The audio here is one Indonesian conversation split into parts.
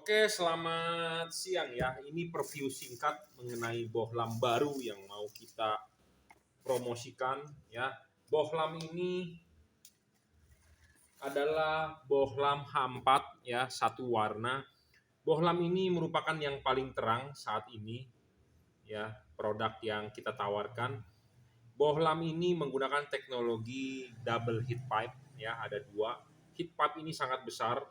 Oke, selamat siang ya. Ini preview singkat mengenai bohlam baru yang mau kita promosikan ya. Bohlam ini adalah bohlam H4 ya, satu warna. Bohlam ini merupakan yang paling terang saat ini ya, produk yang kita tawarkan. Bohlam ini menggunakan teknologi double heat pipe ya, ada dua. Heat pipe ini sangat besar.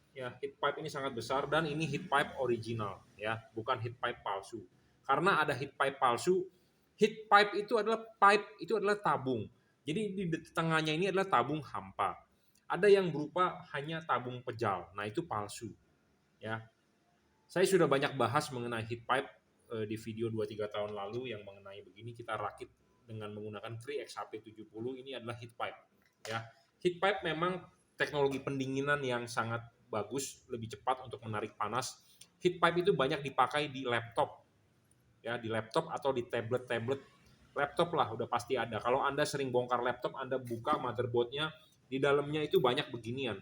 Ya, heat pipe ini sangat besar dan ini heat pipe original ya, bukan heat pipe palsu. Karena ada heat pipe palsu, heat pipe itu adalah tabung. Jadi di tengahnya ini adalah tabung hampa. Ada yang berupa hanya tabung pejal. Nah, itu palsu ya. Saya sudah banyak bahas mengenai heat pipe di video 2-3 tahun lalu yang mengenai begini kita rakit dengan menggunakan Cree XHP70. Ini adalah heat pipe ya. Heat pipe memang teknologi pendinginan yang sangat bagus, lebih cepat untuk menarik panas. Heat pipe itu banyak dipakai di laptop, ya di laptop atau di tablet. Laptop lah udah pasti ada. Kalau Anda sering bongkar laptop, Anda buka motherboardnya, di dalamnya itu banyak beginian,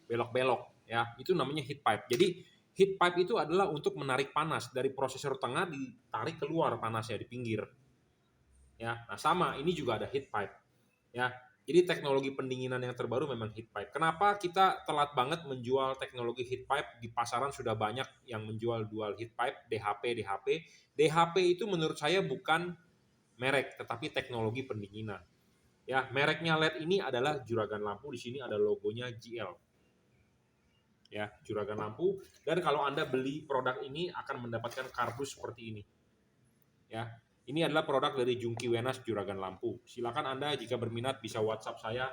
belok-belok, ya itu namanya heat pipe. Jadi heat pipe itu adalah untuk menarik panas dari prosesor tengah ditarik keluar panasnya di pinggir. Ya, nah sama ini juga ada heat pipe. Ya, jadi teknologi pendinginan yang terbaru memang heat pipe. Kenapa kita telat banget menjual teknologi heat pipe? Di pasaran sudah banyak yang menjual dual heat pipe, DHP. DHP itu menurut saya bukan merek, tetapi teknologi pendinginan. Ya, mereknya LED ini adalah juragan lampu. Di sini ada logonya GL. Ya, juragan lampu. Dan kalau Anda beli produk ini akan mendapatkan kardus seperti ini. Ya, ini adalah produk dari Jungki Wenas Juragan Lampu. Silakan Anda jika berminat bisa WhatsApp saya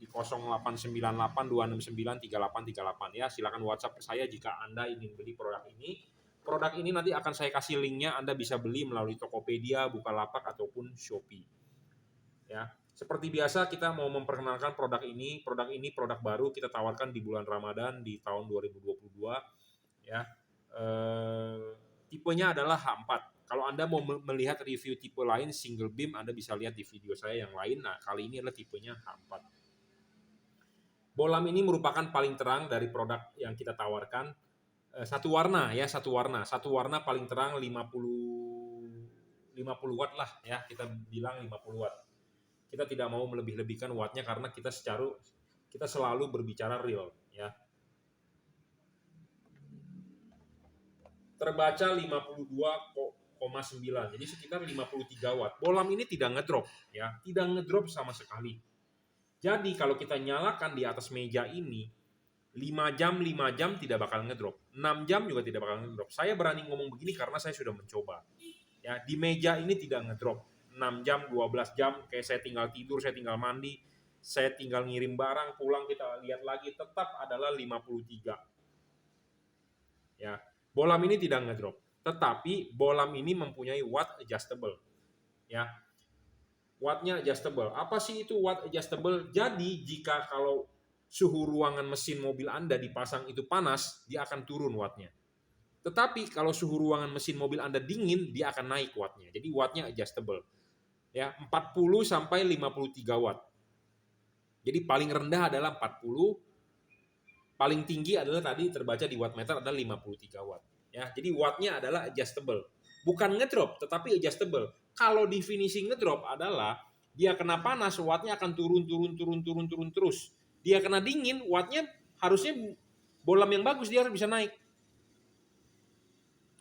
di 0898-269-3838 ya. Silakan WhatsApp saya jika Anda ingin beli produk ini. Produk ini nanti akan saya kasih linknya, Anda bisa beli melalui Tokopedia, Bukalapak ataupun Shopee. Ya, seperti biasa kita mau memperkenalkan produk ini. Produk ini produk baru kita tawarkan di bulan Ramadan di tahun 2022 ya. Tipenya adalah H4. Kalau Anda mau melihat review tipe lain single beam, Anda bisa lihat di video saya yang lain. Nah, kali ini adalah tipenya H4. Bohlam ini merupakan paling terang dari produk yang kita tawarkan. Satu warna ya, satu warna paling terang 50 watt lah ya, kita bilang 50 watt. Kita tidak mau melebih-lebihkan wattnya karena kita selalu berbicara real ya. Terbaca 52,9, jadi sekitar 53 watt. Bohlam ini tidak ngedrop ya, tidak ngedrop sama sekali. Jadi kalau kita nyalakan di atas meja ini 5 jam tidak bakal ngedrop, 6 jam juga tidak bakal ngedrop. Saya berani ngomong begini karena saya sudah mencoba. Ya, di meja ini tidak ngedrop. 6 jam, 12 jam kayak saya tinggal tidur, saya tinggal mandi, saya tinggal ngirim barang, pulang kita lihat lagi tetap adalah 53. Ya. Bohlam ini tidak ngedrop, tetapi bohlam ini mempunyai watt adjustable. Ya, wattnya adjustable. Apa sih itu watt adjustable? Jadi jika kalau suhu ruangan mesin mobil Anda dipasang itu panas, dia akan turun wattnya. Tetapi kalau suhu ruangan mesin mobil Anda dingin, dia akan naik wattnya. Jadi wattnya adjustable. Ya, 40 sampai 53 watt. Jadi paling rendah adalah 40, paling tinggi adalah tadi terbaca di wattmeter adalah 53 watt. Ya, jadi wattnya adalah adjustable. Bukan ngedrop, tetapi adjustable. Kalau definisi ngedrop adalah dia kena panas, wattnya akan turun terus. Dia kena dingin, wattnya harusnya bohlam yang bagus, dia harus bisa naik.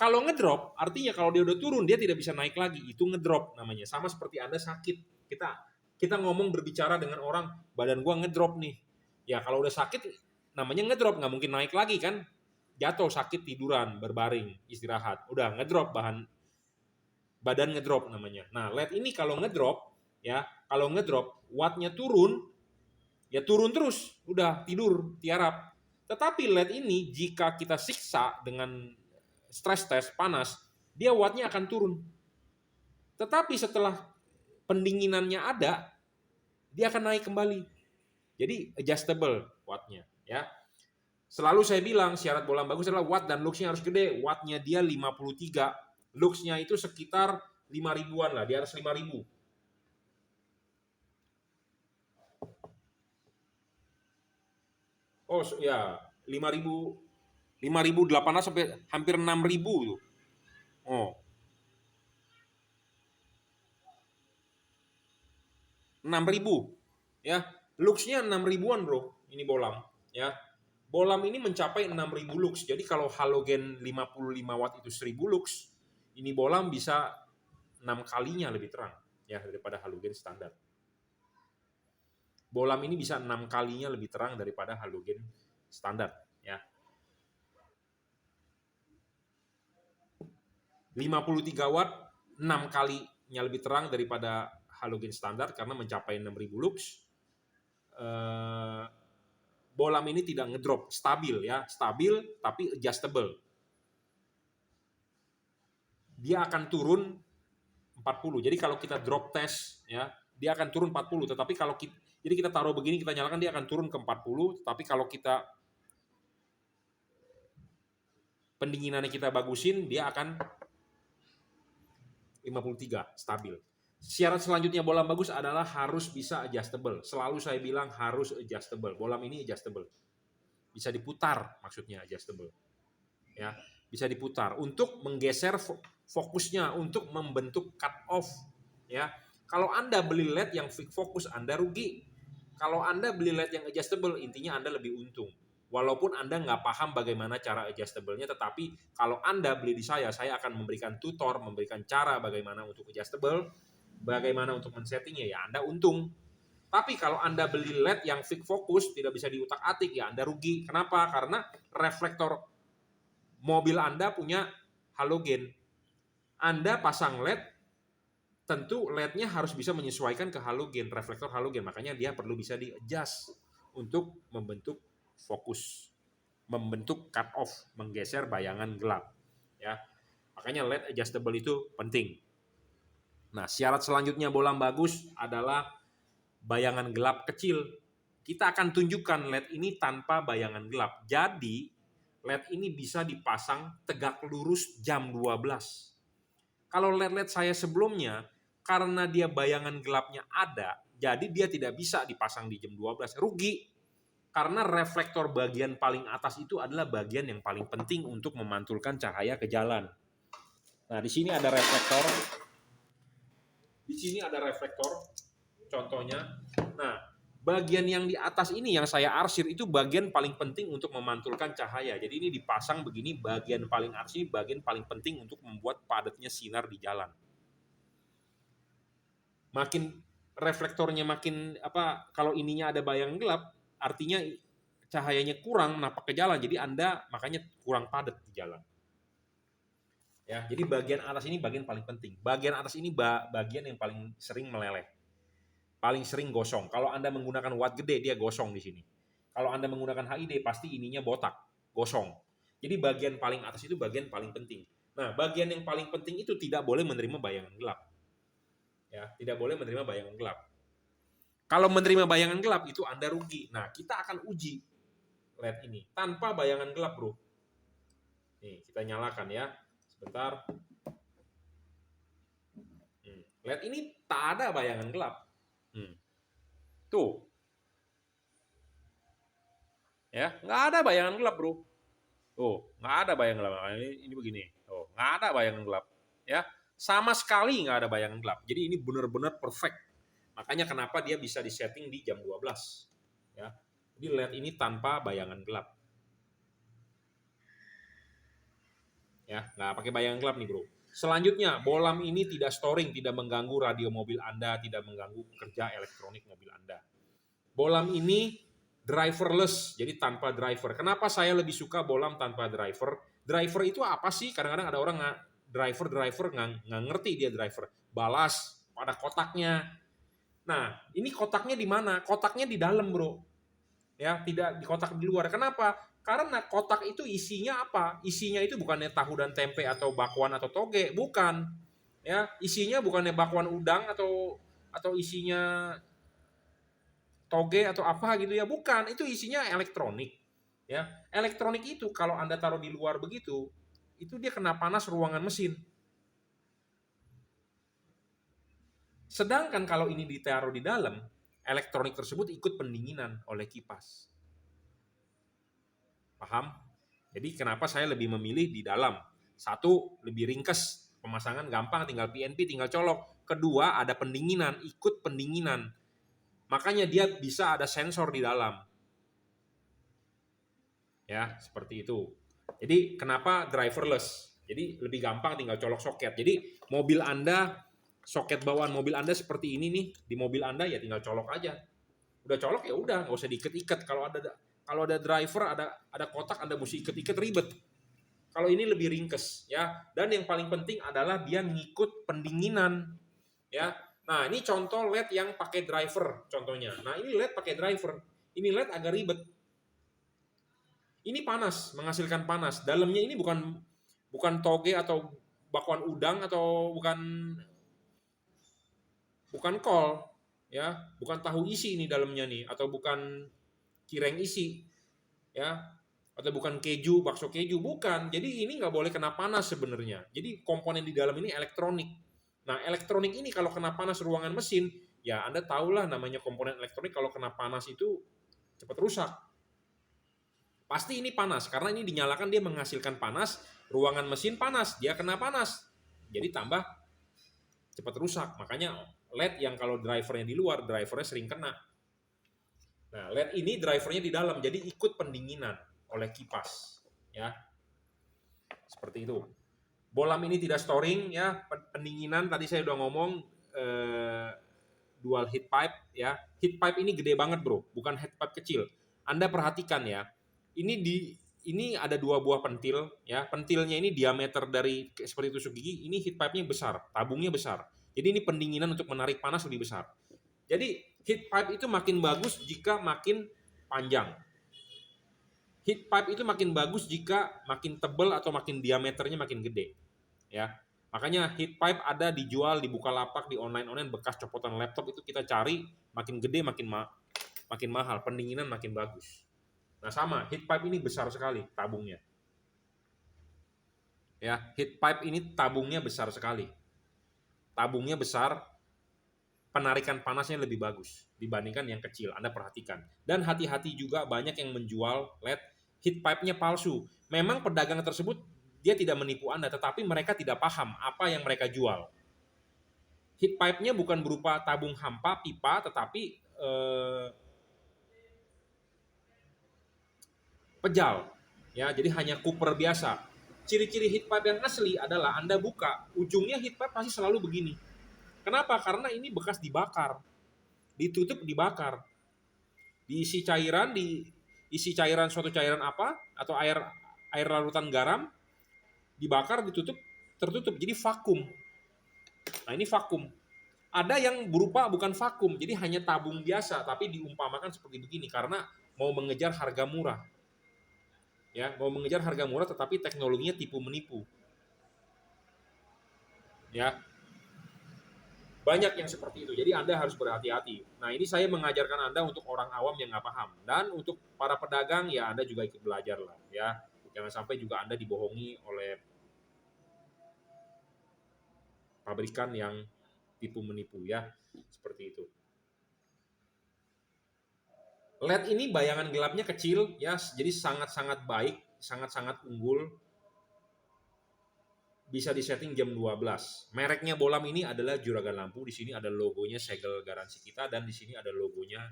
Kalau ngedrop, artinya kalau dia udah turun, dia tidak bisa naik lagi. Itu ngedrop namanya. Sama seperti Anda sakit. Kita ngomong berbicara dengan orang, badan gua ngedrop nih. Ya kalau udah sakit, namanya ngedrop, nggak mungkin naik lagi kan, jatuh sakit tiduran berbaring istirahat udah ngedrop, badan ngedrop namanya. Nah LED ini kalau ngedrop wattnya turun ya, turun terus udah tidur tiarap. Tetapi LED ini jika kita siksa dengan stress test panas, dia wattnya akan turun, tetapi setelah pendinginannya ada dia akan naik kembali. Jadi adjustable wattnya ya. Selalu saya bilang syarat bohlam bagus adalah watt dan luxnya harus gede. Wattnya dia 53, luxnya itu sekitar 5.000-an lah, di atas 5.000. Oh ya, 5.800 sampai hampir 6.000 tuh. Oh, 6.000 ya. Luxnya 6.000-an bro, ini bolam ya. Bolam ini mencapai 6.000 lux. Jadi kalau halogen 55 watt itu 1.000 lux, ini bolam bisa 6 kalinya lebih terang ya daripada halogen standar. Bolam ini bisa 6 kalinya lebih terang daripada halogen standar ya. 53 watt 6 kalinya lebih terang daripada halogen standar karena mencapai 6.000 lux. Bolam ini tidak ngedrop, stabil ya, stabil tapi adjustable. Dia akan turun 40. Jadi kalau kita drop test ya, dia akan turun 40, tetapi kalau kita taruh begini, kita nyalakan, dia akan turun ke 40, tapi kalau kita pendinginannya kita bagusin, dia akan 53, stabil. Syarat selanjutnya bolam bagus adalah harus bisa adjustable. Selalu saya bilang harus adjustable. Bolam ini adjustable. Bisa diputar, maksudnya adjustable. Ya, bisa diputar untuk menggeser fokusnya, untuk membentuk cut off. Ya, kalau Anda beli LED yang fix fokus, Anda rugi. Kalau Anda beli LED yang adjustable, intinya Anda lebih untung. Walaupun Anda nggak paham bagaimana cara adjustable-nya, tetapi kalau Anda beli di saya akan memberikan tutor, memberikan cara bagaimana untuk adjustable, bagaimana untuk men-settingnya, ya Anda untung. Tapi kalau Anda beli LED yang fix fokus, tidak bisa diutak-atik, ya Anda rugi. Kenapa? Karena reflektor mobil Anda punya halogen. Anda pasang LED, tentu LED-nya harus bisa menyesuaikan ke halogen, reflektor halogen. Makanya dia perlu bisa di-adjust untuk membentuk fokus, membentuk cut off, menggeser bayangan gelap. Ya, makanya LED adjustable itu penting. Nah, syarat selanjutnya bolam bagus adalah bayangan gelap kecil. Kita akan tunjukkan LED ini tanpa bayangan gelap. Jadi, LED ini bisa dipasang tegak lurus jam 12. Kalau LED-LED saya sebelumnya, karena dia bayangan gelapnya ada, jadi dia tidak bisa dipasang di jam 12. Rugi. Karena reflektor bagian paling atas itu adalah bagian yang paling penting untuk memantulkan cahaya ke jalan. Nah, di sini ada reflektor. Di sini ada reflektor, contohnya. Nah, bagian yang di atas ini yang saya arsir itu bagian paling penting untuk memantulkan cahaya. Jadi ini dipasang begini, bagian paling atas ini bagian paling penting untuk membuat padatnya sinar di jalan. Makin reflektornya makin kalau ininya ada bayangan gelap, artinya cahayanya kurang napak ke jalan, jadi Anda makanya kurang padat di jalan. Ya, jadi bagian atas ini bagian paling penting. Bagian atas ini bagian yang paling sering meleleh. Paling sering gosong. Kalau Anda menggunakan watt gede, dia gosong di sini. Kalau Anda menggunakan HID, pasti ininya botak, gosong. Jadi bagian paling atas itu bagian paling penting. Nah, bagian yang paling penting itu tidak boleh menerima bayangan gelap. Ya, tidak boleh menerima bayangan gelap. Kalau menerima bayangan gelap itu Anda rugi. Nah, kita akan uji LED ini tanpa bayangan gelap, bro. Nih, kita nyalakan ya. Sebentar. LED ini tak ada bayangan gelap. Tuh. Ya, nggak ada bayangan gelap, bro. Tuh, nggak ada bayangan gelap. Ini begini. Tuh, nggak ada bayangan gelap. Ya, sama sekali nggak ada bayangan gelap. Jadi ini benar-benar perfect. Makanya kenapa dia bisa disetting di jam 12. Ya. Jadi LED ini tanpa bayangan gelap. Ya, nggak pakai bayangan gelap nih, bro. Selanjutnya, bolam ini tidak storing, tidak mengganggu radio mobil Anda, tidak mengganggu kerja elektronik mobil Anda. Bolam ini driverless, jadi tanpa driver. Kenapa saya lebih suka bolam tanpa driver? Driver itu apa sih? Kadang-kadang ada orang driver nggak ngerti dia driver. Balas pada kotaknya. Nah, ini kotaknya di mana? Kotaknya di dalam, bro. Ya, tidak di kotak di luar. Kenapa? Karena kotak itu isinya apa? Isinya itu bukannya tahu dan tempe atau bakwan atau toge, bukan. Ya, isinya bukannya bakwan udang atau isinya toge atau apa gitu ya, bukan. Itu isinya elektronik. Ya, elektronik itu kalau Anda taruh di luar begitu, itu dia kena panas ruangan mesin. Sedangkan kalau ini ditaruh di dalam, elektronik tersebut ikut pendinginan oleh kipas. Paham? Jadi kenapa saya lebih memilih di dalam? Satu, lebih ringkes, pemasangan gampang, tinggal PNP, tinggal colok. Kedua, ada pendinginan, ikut pendinginan. Makanya dia bisa ada sensor di dalam. Ya, seperti itu. Jadi kenapa driverless? Jadi lebih gampang tinggal colok soket. Jadi mobil Anda, soket bawaan mobil Anda seperti ini nih, di mobil Anda ya tinggal colok aja. Udah colok ya udah, nggak usah diikat-ikat. Kalau ada driver, ada kotak, Anda mesti ikat-ikat, ribet. Kalau ini lebih ringkes ya. Dan yang paling penting adalah dia ngikut pendinginan ya. Nah, ini contoh LED yang pakai driver contohnya. Nah, ini LED pakai driver. Ini LED agak ribet. Ini panas, menghasilkan panas. Dalamnya ini bukan toge atau bakwan udang atau bukan kol ya, bukan tahu isi ini dalamnya nih, atau bukan cireng isi ya, atau bukan keju, bakso keju, bukan. Jadi ini nggak boleh kena panas sebenarnya. Jadi komponen di dalam ini elektronik. Nah, elektronik ini kalau kena panas ruangan mesin, ya Anda tahulah namanya komponen elektronik kalau kena panas itu cepat rusak. Pasti ini panas, karena ini dinyalakan dia menghasilkan panas, ruangan mesin panas, dia kena panas. Jadi tambah cepat rusak. Makanya LED yang kalau drivernya di luar, drivernya sering kena. Nah, LED ini drivernya di dalam, jadi ikut pendinginan oleh kipas. Ya, seperti itu. Bolam ini tidak storing, ya, pendinginan tadi saya udah ngomong dual heat pipe, ya. Heat pipe ini gede banget bro, bukan heat pipe kecil. Anda perhatikan ya, ini ada 2 buah pentil, ya. Pentilnya ini diameter dari seperti tusuk gigi, ini heat pipe-nya besar, tabungnya besar. Jadi ini pendinginan untuk menarik panas lebih besar. Jadi heat pipe itu makin bagus jika makin panjang. Heat pipe itu makin bagus jika makin tebal atau makin diameternya makin gede. Ya, makanya heat pipe ada dijual di Bukalapak, di online bekas copotan laptop, itu kita cari makin gede makin mahal, pendinginan makin bagus. Nah sama, heat pipe ini besar sekali tabungnya. Ya, heat pipe ini tabungnya besar sekali. Tabungnya besar, penarikan panasnya lebih bagus dibandingkan yang kecil. Anda perhatikan. Dan hati-hati juga banyak yang menjual LED heat pipe-nya palsu. Memang pedagang tersebut dia tidak menipu Anda, tetapi mereka tidak paham apa yang mereka jual. Heat pipe-nya bukan berupa tabung hampa, pipa, tetapi pejal. Ya, jadi hanya cooper biasa. Ciri-ciri heat pipe yang asli adalah Anda buka, ujungnya heat pipe pasti selalu begini. Kenapa? Karena ini bekas dibakar. Ditutup dibakar. Diisi cairan suatu cairan apa, atau air larutan garam, dibakar, ditutup, tertutup, jadi vakum. Nah ini vakum. Ada yang berupa bukan vakum, jadi hanya tabung biasa, tapi diumpamakan seperti begini karena mau mengejar harga murah. Ya, mau mengejar harga murah tetapi teknologinya tipu menipu. Ya, banyak yang seperti itu. Jadi Anda harus berhati-hati. Nah ini saya mengajarkan Anda untuk orang awam yang nggak paham, dan untuk para pedagang ya Anda juga ikut belajar lah. Ya, jangan sampai juga Anda dibohongi oleh pabrikan yang tipu menipu ya, seperti itu. LED ini bayangan gelapnya kecil ya, jadi sangat-sangat baik, sangat-sangat unggul. Bisa disetting jam 12. Mereknya Bolam ini adalah Juragan Lampu. Di sini ada logonya segel garansi kita, dan di sini ada logonya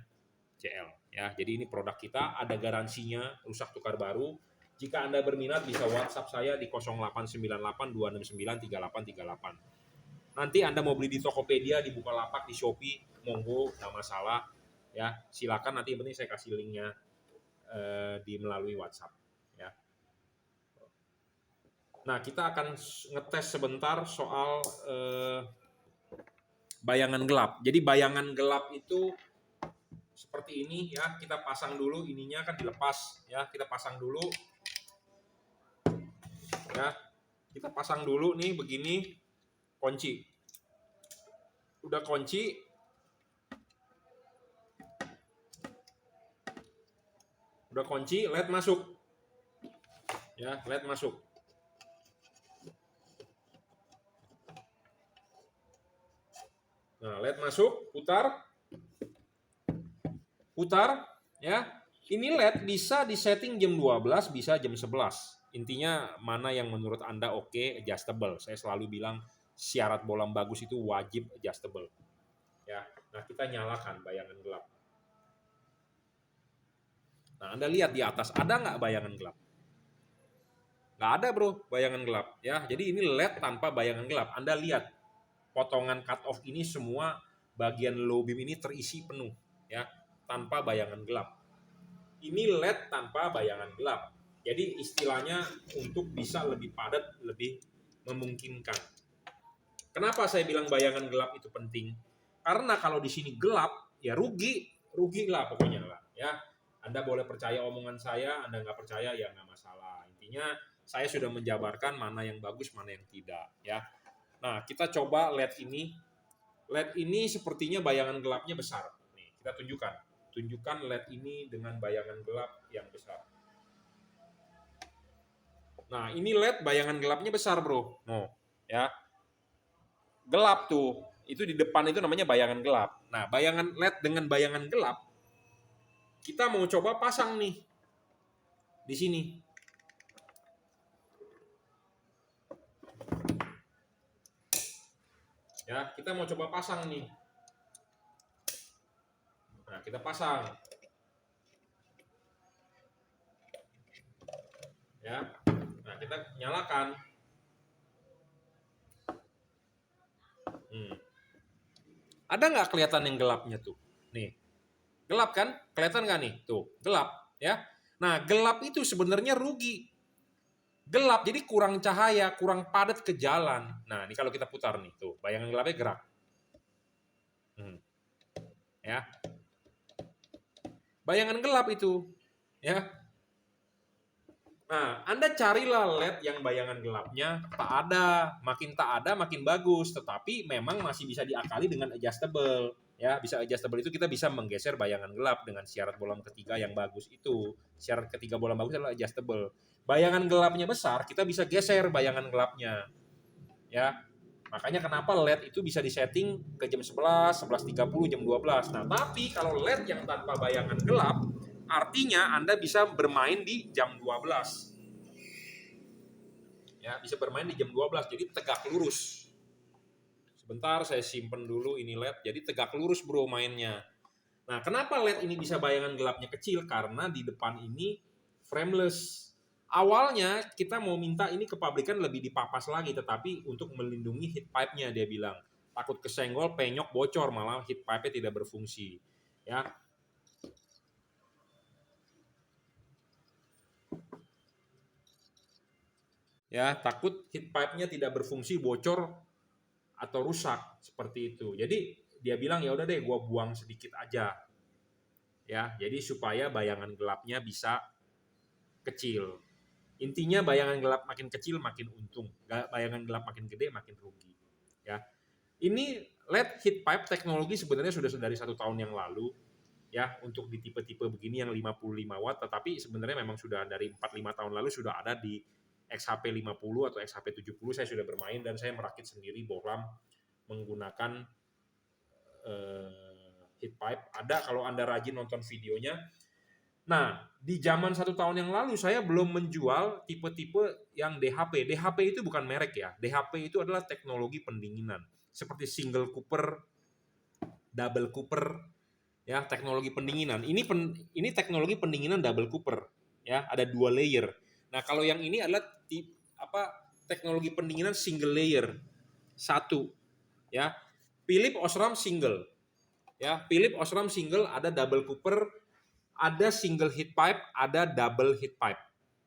CL ya. Jadi ini produk kita, ada garansinya, rusak tukar baru. Jika Anda berminat bisa WhatsApp saya di 0898 269 3838. Nanti Anda mau beli di Tokopedia, di Bukalapak, di Shopee, monggo, nggak masalah ya. Silakan, nanti yang penting saya kasih linknya di melalui WhatsApp ya. Nah, kita akan ngetes sebentar soal bayangan gelap. Jadi bayangan gelap itu seperti ini ya. Kita pasang dulu, ininya kan dilepas ya. Kita pasang dulu ya. Kita pasang dulu nih begini, kunci. Udah kunci. Udah kunci, LED masuk. Ya, LED masuk. Nah, LED masuk, putar ya. Ini LED bisa disetting jam 12, bisa jam 11. Intinya mana yang menurut Anda oke, adjustable. Saya selalu bilang syarat bolam bagus itu wajib adjustable. Ya. Nah, kita nyalakan bayangan gelap. Nah, Anda lihat di atas, ada nggak bayangan gelap? Nggak ada, bro, bayangan gelap. Ya, jadi ini LED tanpa bayangan gelap. Anda lihat, potongan cut off ini semua bagian low beam ini terisi penuh, ya, tanpa bayangan gelap. Ini LED tanpa bayangan gelap. Jadi istilahnya untuk bisa lebih padat, lebih memungkinkan. Kenapa saya bilang bayangan gelap itu penting? Karena kalau di sini gelap, ya rugi lah pokoknya lah. Ya, Anda boleh percaya omongan saya, Anda nggak percaya ya nggak masalah. Intinya saya sudah menjabarkan mana yang bagus, mana yang tidak. Ya. Nah, kita coba LED ini. LED ini sepertinya bayangan gelapnya besar. Nih, kita tunjukkan LED ini dengan bayangan gelap yang besar. Nah, ini LED bayangan gelapnya besar, bro. Oh, ya. Gelap tuh. Itu di depan itu namanya bayangan gelap. Nah, bayangan LED dengan bayangan gelap, kita mau coba pasang nih. Di sini. Ya, kita mau coba pasang nih. Nah, kita pasang. Ya. Nah, kita nyalakan. Ada nggak kelihatan yang gelapnya tuh? Nih. Gelap kan? Kelihatan nggak nih? Tuh, gelap. Ya. Nah, gelap itu sebenarnya rugi. Gelap, jadi kurang cahaya, kurang padat ke jalan. Nah, ini kalau kita putar nih, tuh, bayangan gelapnya gerak. Ya. Bayangan gelap itu. Ya. Nah, Anda carilah LED yang bayangan gelapnya tak ada, makin bagus, tetapi memang masih bisa diakali dengan adjustable. Ya, bisa adjustable itu kita bisa menggeser bayangan gelap dengan syarat bolam ketiga yang bagus itu. Syarat ketiga bolam bagus adalah adjustable. Bayangan gelapnya besar, kita bisa geser bayangan gelapnya. Ya. Makanya kenapa LED itu bisa disetting ke jam 11, 11.30, jam 12. Nah, tapi kalau LED yang tanpa bayangan gelap, artinya Anda bisa bermain di jam 12. Ya, bisa bermain di jam 12, jadi tegak lurus. Sebentar, saya simpen dulu ini LED. Jadi tegak lurus, bro, mainnya. Nah, kenapa LED ini bisa bayangan gelapnya kecil? Karena di depan ini frameless. Awalnya kita mau minta ini ke pabrikan lebih dipapas lagi, tetapi untuk melindungi heat pipe-nya dia bilang. Takut kesenggol, penyok, bocor, malah heat pipe-nya tidak berfungsi. Ya, ya takut heat pipe-nya tidak berfungsi, bocor atau rusak seperti itu. Jadi dia bilang ya udah deh, gua buang sedikit aja. Ya, jadi supaya bayangan gelapnya bisa kecil. Intinya bayangan gelap makin kecil makin untung, bayangan gelap makin gede makin rugi. Ya, ini LED heat pipe teknologi sebenarnya sudah dari 1 tahun yang lalu. Ya, untuk di tipe-tipe begini yang 55 watt, tetapi sebenarnya memang sudah dari 4-5 tahun lalu sudah ada di XHP 50 atau XHP 70 saya sudah bermain dan saya merakit sendiri bolam menggunakan heat pipe. Ada kalau Anda rajin nonton videonya. Nah, di zaman 1 tahun yang lalu saya belum menjual tipe-tipe yang DHP. DHP itu bukan merek ya. DHP itu adalah teknologi pendinginan. Seperti single cooper, double cooper, ya, teknologi pendinginan. Ini teknologi pendinginan double cooper, ya, ada 2 layer. Nah, kalau yang ini adalah teknologi pendinginan single layer. 1, ya. Philips Osram single. Ya, Philips Osram single, ada double cooper, ada single heat pipe, ada double heat pipe.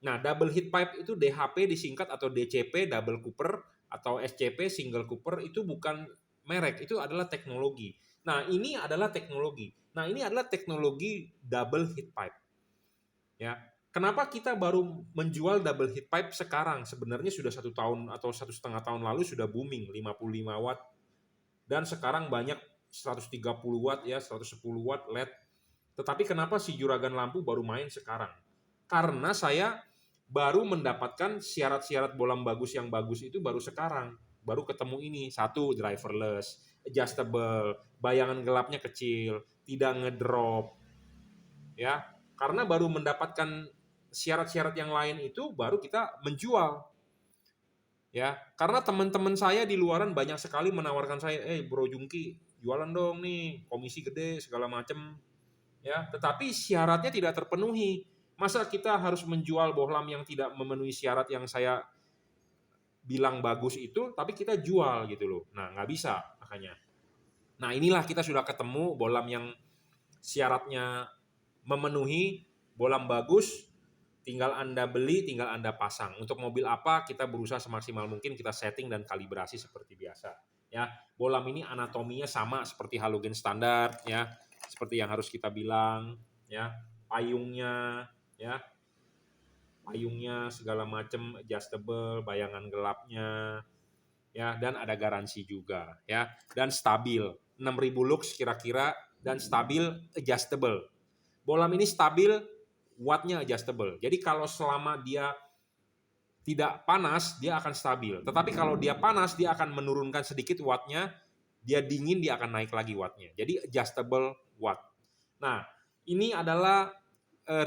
Nah, double heat pipe itu DHP disingkat atau DCP double cooper atau SCP single cooper itu bukan merek, itu adalah teknologi. Nah, ini adalah teknologi. Nah, ini adalah teknologi double heat pipe. Ya. Kenapa kita baru menjual double heat pipe sekarang? Sebenarnya sudah 1 tahun atau 1,5 tahun lalu sudah booming 55 watt. Dan sekarang banyak 130 watt ya, 110 watt LED. Tetapi kenapa si juragan lampu baru main sekarang? Karena saya baru mendapatkan syarat-syarat bolam bagus yang bagus itu baru sekarang. Baru ketemu ini. 1, driverless, adjustable, bayangan gelapnya kecil, tidak ngedrop. Ya. Karena baru mendapatkan syarat-syarat yang lain itu baru kita menjual. Ya, karena teman-teman saya di luaran banyak sekali menawarkan saya, Bro Jungki, jualan dong nih, komisi gede segala macem, ya. Tetapi syaratnya tidak terpenuhi. Masa kita harus menjual bohlam yang tidak memenuhi syarat yang saya bilang bagus itu, tapi kita jual gitu loh. Nah, nggak bisa makanya. Nah, inilah kita sudah ketemu bohlam yang syaratnya memenuhi, bohlam bagus, tinggal Anda beli, tinggal Anda pasang. Untuk mobil apa, kita berusaha semaksimal mungkin kita setting dan kalibrasi seperti biasa. Ya, bohlam ini anatominya sama seperti halogen standar, ya, seperti yang harus kita bilang, ya, payungnya, ya, payungnya segala macam adjustable, bayangan gelapnya, ya, dan ada garansi juga, ya, dan stabil, 6.000 lux kira-kira, dan stabil adjustable. Bohlam ini stabil, wattnya adjustable. Jadi kalau selama dia tidak panas, dia akan stabil. Tetapi kalau dia panas, dia akan menurunkan sedikit wattnya, dia dingin, dia akan naik lagi wattnya. Jadi adjustable watt. Nah, ini adalah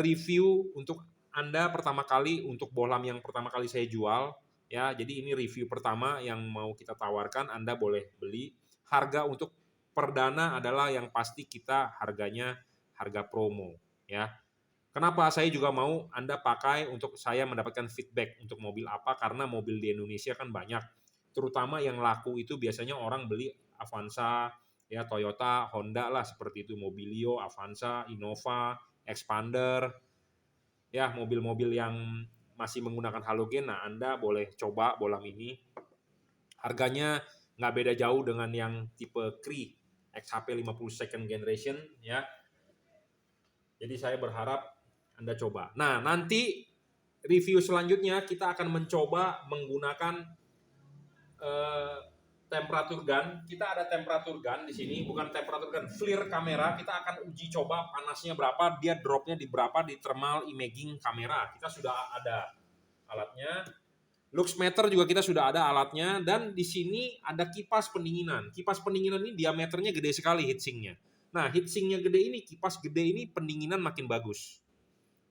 review untuk Anda pertama kali, untuk bohlam yang pertama kali saya jual. Ya, jadi ini review pertama yang mau kita tawarkan, Anda boleh beli. Harga untuk perdana adalah yang pasti kita harganya harga promo. Ya, kenapa saya juga mau Anda pakai untuk saya mendapatkan feedback untuk mobil apa, karena mobil di Indonesia kan banyak. Terutama yang laku itu biasanya orang beli Avanza, ya Toyota, Honda lah seperti itu, Mobilio, Avanza, Innova, Expander, ya mobil-mobil yang masih menggunakan halogen. Nah, Anda boleh coba bohlam ini. Harganya nggak beda jauh dengan yang tipe Cree XHP 50 second generation, ya. Jadi saya berharap Anda coba. Nah, nanti review selanjutnya kita akan mencoba menggunakan temperatur gun. Kita ada temperatur gun di sini, bukan temperatur gun, FLIR kamera. Kita akan uji coba panasnya berapa, dia dropnya di berapa di thermal imaging kamera. Kita sudah ada alatnya. Luxmeter juga kita sudah ada alatnya, dan di sini ada kipas pendinginan. Kipas pendinginan ini diameternya gede sekali heatsinknya. Nah, heatsinknya gede ini, kipas gede ini pendinginan makin bagus.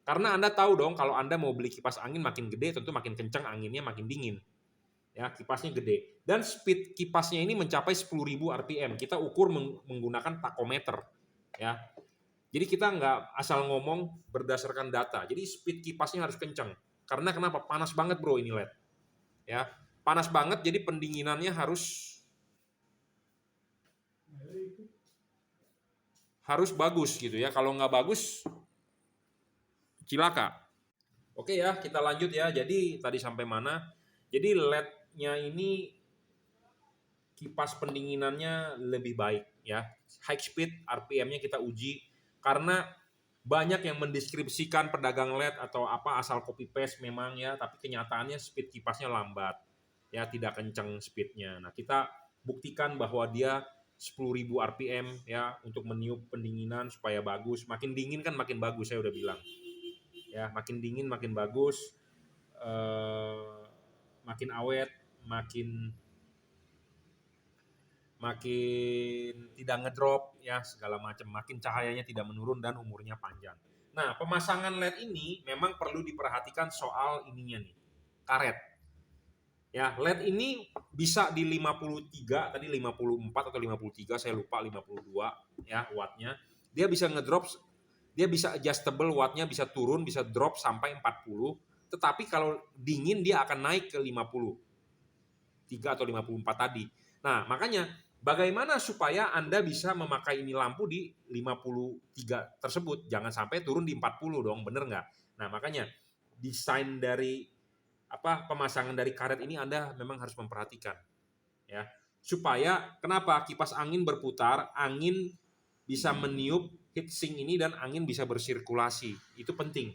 Karena Anda tahu dong, kalau Anda mau beli kipas angin makin gede, tentu makin kencang anginnya, makin dingin. Ya, kipasnya gede. Dan speed kipasnya ini mencapai 10.000 RPM. Kita ukur menggunakan takometer. Ya. Jadi kita nggak asal ngomong berdasarkan data. Jadi speed kipasnya harus kencang. Karena kenapa? Panas banget bro ini LED. Ya, panas banget, jadi pendinginannya harus bagus gitu ya. Kalau nggak bagus, cilaka. Oke ya, kita lanjut ya. Jadi tadi sampai mana? Jadi LED-nya ini kipas pendinginannya lebih baik ya. High speed RPM-nya kita uji karena banyak yang mendeskripsikan pedagang LED atau apa asal copy paste memang ya, tapi kenyataannya speed kipasnya lambat. Ya, tidak kencang speednya. Nah, kita buktikan bahwa dia 10.000 RPM ya untuk meniup pendinginan supaya bagus. Makin dingin kan makin bagus, saya udah bilang. Ya, makin dingin makin bagus. Makin awet, makin tidak ngedrop ya, segala macam, makin cahayanya tidak menurun dan umurnya panjang. Nah, pemasangan LED ini memang perlu diperhatikan soal ininya nih, karet. Ya, LED ini bisa di 53, tadi 54 atau 53, saya lupa 52 ya wattnya. Dia bisa ngedrop, dia bisa adjustable wattnya, bisa turun, bisa drop sampai 40. Tetapi kalau dingin dia akan naik ke 53 atau 54 tadi. Nah, makanya bagaimana supaya Anda bisa memakai ini lampu di 53 tersebut? Jangan sampai turun di 40 dong, bener nggak? Nah, makanya desain dari pemasangan dari karet ini Anda memang harus memperhatikan. Ya. Supaya kenapa? Kipas angin berputar, angin bisa meniup heatsink ini dan angin bisa bersirkulasi. Itu penting.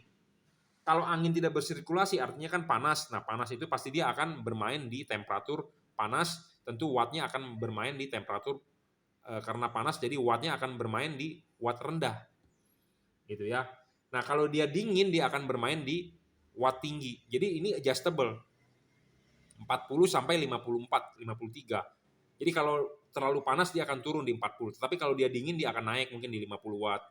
Kalau angin tidak bersirkulasi artinya kan panas. Nah, panas itu pasti dia akan bermain di temperatur panas. Tentu wattnya akan bermain di temperatur karena panas, jadi wattnya akan bermain di watt rendah. Gitu ya. Nah, kalau dia dingin dia akan bermain di watt tinggi. Jadi ini adjustable. 40 sampai 54, 53. Jadi kalau terlalu panas dia akan turun di 40. Tapi kalau dia dingin dia akan naik mungkin di 50 watt.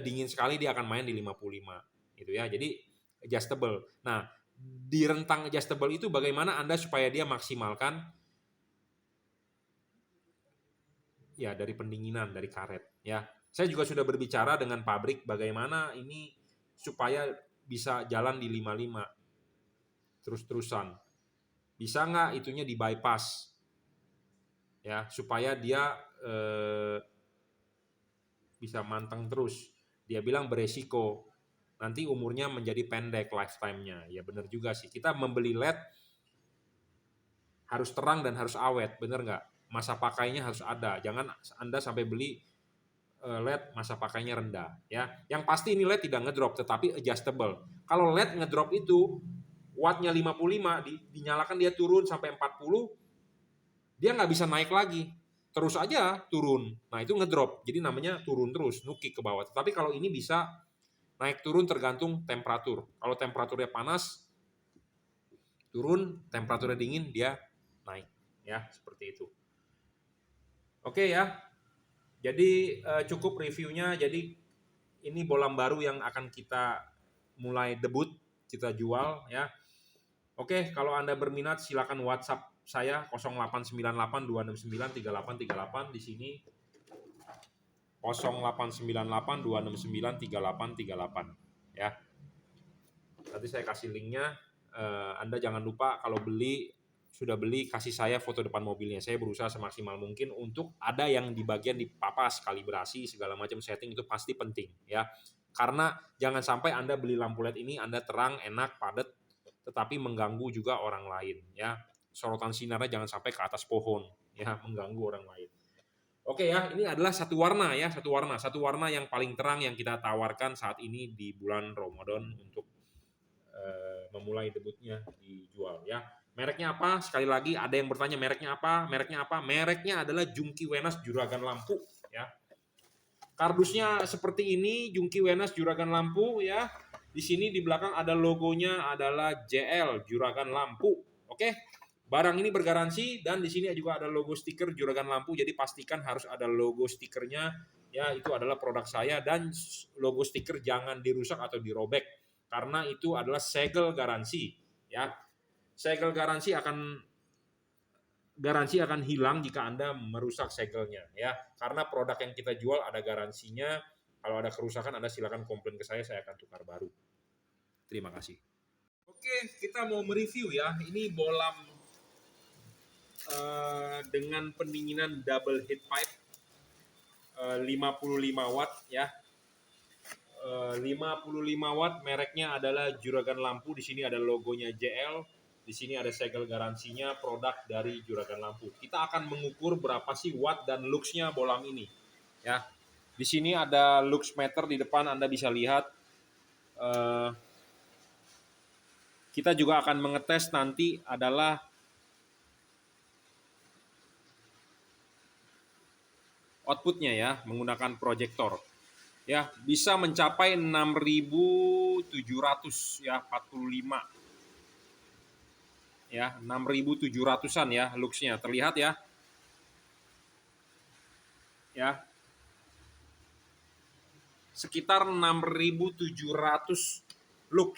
dingin sekali dia akan main di 55 gitu ya. Jadi adjustable. Nah, di rentang adjustable itu bagaimana Anda supaya dia maksimalkan ya dari pendinginan, dari karet ya. Saya juga sudah berbicara dengan pabrik bagaimana ini supaya bisa jalan di 55 terus-terusan. Bisa nggak itunya di bypass ya supaya dia bisa manteng terus. Dia bilang beresiko nanti umurnya menjadi pendek lifetime-nya. Ya benar juga sih. Kita membeli LED harus terang dan harus awet, benar nggak? Masa pakainya harus ada. Jangan Anda sampai beli LED masa pakainya rendah ya. Yang pasti ini LED tidak ngedrop tetapi adjustable. Kalau LED ngedrop itu wattnya 55 dinyalakan dia turun sampai 40, dia nggak bisa naik lagi. Terus aja turun. Nah, itu ngedrop. Jadi namanya turun terus, nukik ke bawah. Tapi kalau ini bisa naik turun tergantung temperatur. Kalau temperaturnya panas turun, temperaturnya dingin dia naik ya, seperti itu. Oke ya. Jadi cukup reviewnya. Jadi ini bolam baru yang akan kita mulai debut, kita jual ya. Oke, kalau Anda berminat silakan WhatsApp saya 0898-269-3838 di sini 0898-269-3838 ya. Nanti saya kasih linknya. Anda jangan lupa kalau sudah beli kasih saya foto depan mobilnya. Saya berusaha semaksimal mungkin untuk ada yang di bagian di papas, kalibrasi segala macam setting itu pasti penting ya. Karena jangan sampai Anda beli lampu LED ini Anda terang, enak, padat tetapi mengganggu juga orang lain ya. Sorotan sinarnya jangan sampai ke atas pohon ya, mengganggu orang lain. Oke ya, ini adalah satu warna ya, satu warna yang paling terang yang kita tawarkan saat ini di bulan Ramadan untuk memulai debutnya dijual ya. Mereknya apa? Sekali lagi ada yang bertanya mereknya apa? Mereknya apa? Mereknya adalah Junkey Wenas Juragan Lampu ya. Kardusnya seperti ini, Junkey Wenas Juragan Lampu ya. Di sini di belakang ada logonya adalah JL Juragan Lampu. Oke. Barang ini bergaransi dan di sini juga ada logo stiker Juragan Lampu. Jadi pastikan harus ada logo stikernya ya, itu adalah produk saya dan logo stiker jangan dirusak atau dirobek karena itu adalah segel garansi ya. Segel garansi akan hilang jika Anda merusak segelnya ya. Karena produk yang kita jual ada garansinya. Kalau ada kerusakan Anda silakan komplain ke saya akan tukar baru. Terima kasih. Oke, kita mau mereview ya. Ini bolam dengan pendinginan double heat pipe 55 watt ya. 55 watt, mereknya adalah Juragan Lampu. Di sini ada logonya JL. Di sini ada segel garansinya, produk dari Juragan Lampu. Kita akan mengukur berapa sih watt dan lux-nya bolam ini. Ya. Di sini ada lux meter di depan, Anda bisa lihat. Kita juga akan mengetes nanti adalah outputnya ya, menggunakan proyektor. Ya, bisa mencapai 6.700 ya, 45. Ya, 6.700-an ya luxnya. Terlihat ya. Ya. Sekitar 6.700 lux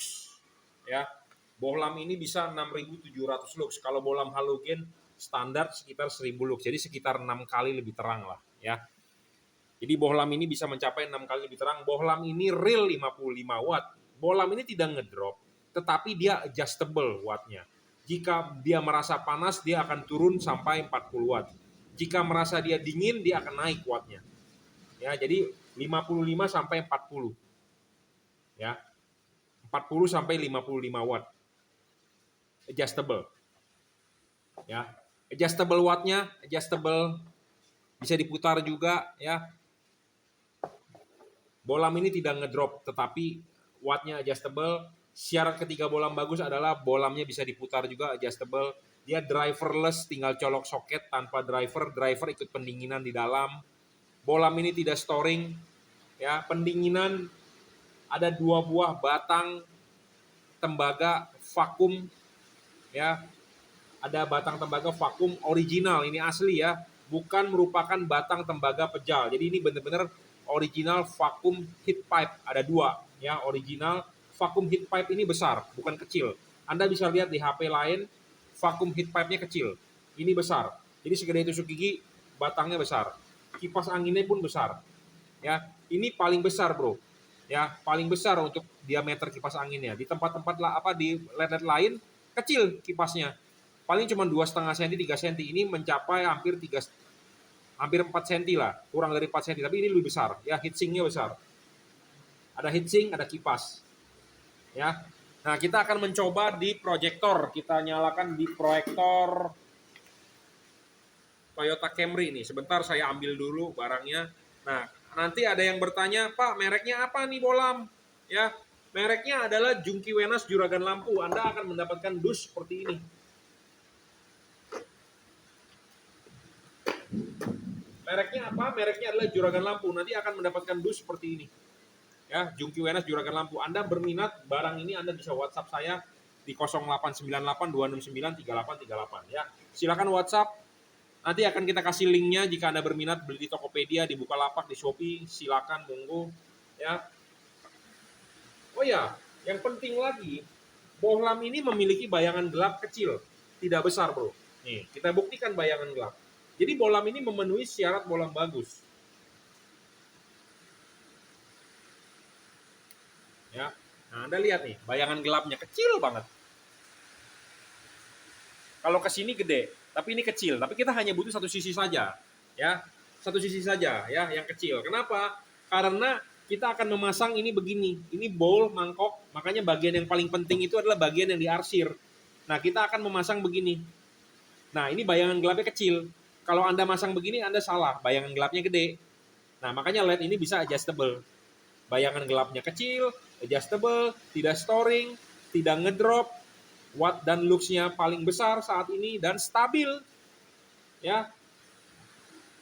ya. Bohlam ini bisa 6.700 lux. Kalau bohlam halogen standar sekitar 1.000 lux. Jadi sekitar 6 kali lebih terang lah ya. Jadi bohlam ini bisa mencapai 6 kali lebih terang. Bohlam ini real 55 watt. Bohlam ini tidak ngedrop, tetapi dia adjustable wattnya. Jika dia merasa panas, dia akan turun sampai 40 watt. Jika merasa dia dingin, dia akan naik wattnya. Ya, jadi 55 sampai 40. Ya. 40 sampai 55 watt. Adjustable. Ya. Adjustable wattnya, adjustable bisa diputar juga ya. Bolam ini tidak ngedrop, tetapi wattnya adjustable. Syarat ketiga bolam bagus adalah bolamnya bisa diputar juga, adjustable. Dia driverless, tinggal colok soket tanpa driver. Driver ikut pendinginan di dalam. Bolam ini tidak storing. Ya, pendinginan ada 2 buah batang tembaga vakum. Ya, ada batang tembaga vakum original, ini asli ya. Bukan merupakan batang tembaga pejal. Jadi ini benar-benar original vacuum heat pipe. Ada dua ya, original vacuum heat pipe ini besar, bukan kecil. Anda bisa lihat di HP lain vacuum heat pipe-nya kecil. Ini besar. Jadi segede tusuk gigi, batangnya besar. Kipas anginnya pun besar. Ya, ini paling besar, Bro. Ya, paling besar untuk diameter kipas anginnya. Di tempat-tempat di LED lain kecil kipasnya. Paling cuma 2,5 cm, 3 cm. Ini mencapai hampir 4 cm lah, kurang dari 4 cm, tapi ini lebih besar. Ya, heatsinknya besar. Ada heatsink, ada kipas. Ya. Nah, kita akan mencoba di proyektor. Kita nyalakan di proyektor Toyota Camry ini. Sebentar saya ambil dulu barangnya. Nah, nanti ada yang bertanya, Pak, mereknya apa nih bolam? Ya, mereknya adalah Junkee Wenas juragan lampu. Anda akan mendapatkan dus seperti ini. Mereknya apa? Mereknya adalah juragan lampu. Nanti akan mendapatkan dus seperti ini. Ya, Junkee Wenas juragan lampu. Anda berminat barang ini, Anda bisa WhatsApp saya di 0898 269 3838 ya. Silakan WhatsApp. Nanti akan kita kasih linknya jika Anda berminat beli di Tokopedia, di Bukalapak, di Shopee, silakan monggo ya. Oh ya, yang penting lagi, bohlam ini memiliki bayangan gelap kecil, tidak besar, Bro. Nih, kita buktikan bayangan gelap. Jadi bohlam ini memenuhi syarat bohlam bagus. Ya. Nah, Anda lihat nih, bayangan gelapnya kecil banget. Kalau ke sini gede, tapi ini kecil. Tapi kita hanya butuh satu sisi saja, ya. Satu sisi saja, ya, yang kecil. Kenapa? Karena kita akan memasang ini begini. Ini bowl, mangkok. Makanya bagian yang paling penting itu adalah bagian yang diarsir. Nah, kita akan memasang begini. Nah, ini bayangan gelapnya kecil. Kalau Anda masang begini, Anda salah. Bayangan gelapnya gede. Nah, makanya LED ini bisa adjustable. Bayangan gelapnya kecil, adjustable, tidak storing, tidak ngedrop, watt dan lux-nya paling besar saat ini, dan stabil. Ya,